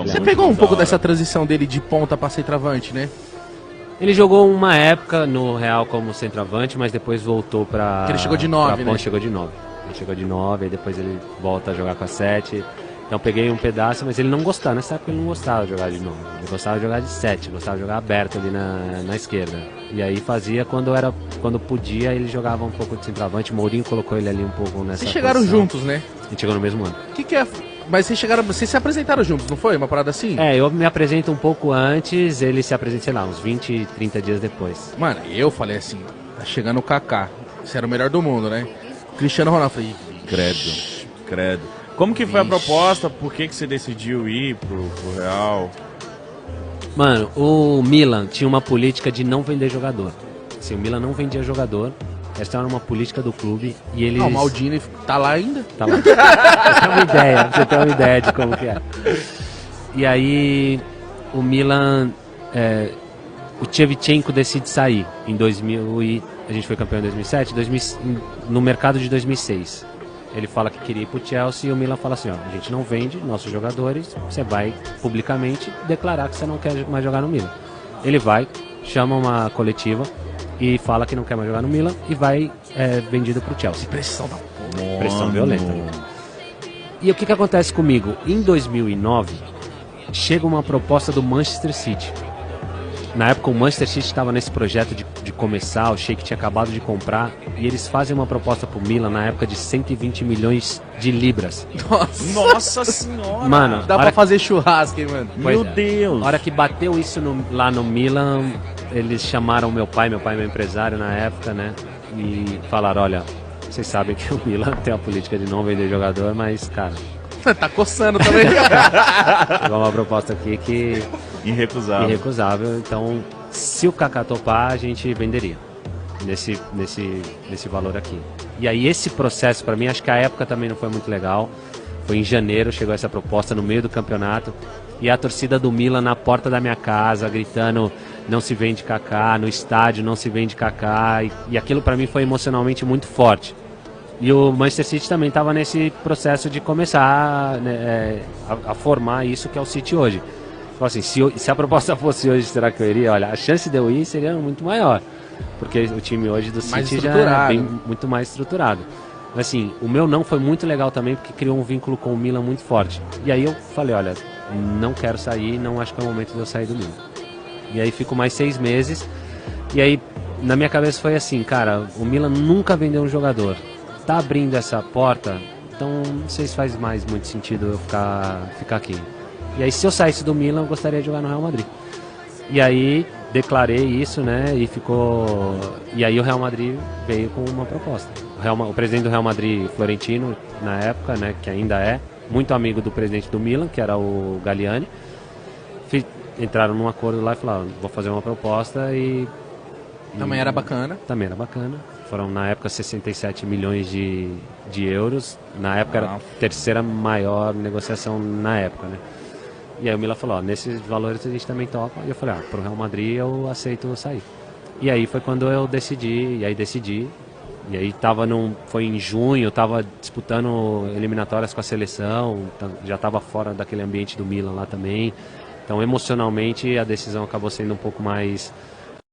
Você pegou um pouco dessa transição dele de ponta para centroavante, né? Ele jogou uma época no Real como centroavante, mas depois voltou para... Ele chegou de 9, né? Chegou de 9. Ele chegou de 9, aí depois ele volta a jogar com a 7. Então peguei um pedaço, mas ele não gostava. Nessa época ele não gostava de jogar de 9. Ele gostava de jogar de 7, gostava de jogar aberto ali na esquerda. E aí fazia quando podia, ele jogava um pouco de centroavante. O Mourinho colocou ele ali um pouco nessa Vocês chegaram posição. juntos, né? A gente chegou no mesmo ano. Que é... Mas vocês se apresentaram juntos, não foi? Uma parada assim? É, eu me apresento um pouco antes, ele se apresenta, sei lá, uns 20, 30 dias depois. Mano, eu falei assim, tá chegando o Kaká. Você era o melhor do mundo, né? Cristiano Ronaldo, falei... Credo. Como que foi a proposta? Por que você decidiu ir pro Real? Mano, o Milan tinha uma política de não vender jogador. Assim, o Milan não vendia jogador. Essa era uma política do clube e eles... Não, o Maldini tá lá ainda? Tá lá. Você tem uma ideia de como que é. E aí, o Milan... o Shevchenko decide sair em 2000 e... A gente foi campeão em 2007, no mercado de 2006. Ele fala que queria ir pro Chelsea e o Milan fala assim, ó, a gente não vende nossos jogadores, você vai publicamente declarar que você não quer mais jogar no Milan. Ele vai, chama uma coletiva e fala que não quer mais jogar no Milan e vai vendido pro Chelsea. Pressão da porra. Pressão violenta. E o que acontece comigo? Em 2009, chega uma proposta do Manchester City. Na época o Manchester City estava nesse projeto de começar, o Sheik tinha acabado de comprar e eles fazem uma proposta pro Milan na época de 120 milhões de libras. Nossa senhora! Mano, dá pra fazer churrasco, hein, mano? Meu Deus! A hora que bateu isso lá no Milan, eles chamaram meu pai é meu empresário na época, né? E falaram, olha, vocês sabem que o Milan tem a política de não vender jogador, mas, cara... Tá coçando também. Chegou uma proposta aqui que... Irrecusável. Então, se o Kaká topar, a gente venderia nesse valor aqui. E aí esse processo para mim, acho que a época também não foi muito legal. Foi em janeiro, chegou essa proposta no meio do campeonato e a torcida do Milan na porta da minha casa gritando não se vende Kaká, no estádio não se vende Kaká, e aquilo para mim foi emocionalmente muito forte. E o Manchester City também estava nesse processo de começar, né, a formar isso que é o City hoje. Assim, se a proposta fosse hoje, será que eu iria? Olha, a chance de eu ir seria muito maior, porque o time hoje do City já é muito mais estruturado. Mas assim, o meu não foi muito legal também, porque criou um vínculo com o Milan muito forte. E aí eu falei, olha, não quero sair, não acho que é o momento de eu sair do Milan. E aí fico mais 6 meses, e aí na minha cabeça foi assim, cara, o Milan nunca vendeu um jogador, tá abrindo essa porta, então não sei se faz mais muito sentido eu ficar aqui. E aí se eu saísse do Milan, eu gostaria de jogar no Real Madrid. E aí declarei isso, né, e aí o Real Madrid veio com uma proposta. O presidente do Real Madrid, Florentino, na época, né, que ainda é, muito amigo do presidente do Milan, que era o Galliani, entraram num acordo lá e falaram, vou fazer uma proposta e Também era bacana. Também era bacana. Foram, na época, 67 milhões de euros. Na época, era a terceira maior negociação na época, né? E aí o Milan falou, ó, nesses valores a gente também topa. E eu falei, pro Real Madrid eu aceito sair. E aí foi quando eu decidi, E aí foi em junho, tava disputando eliminatórias com a seleção, já tava fora daquele ambiente do Milan lá também. Então, emocionalmente, a decisão acabou sendo um pouco mais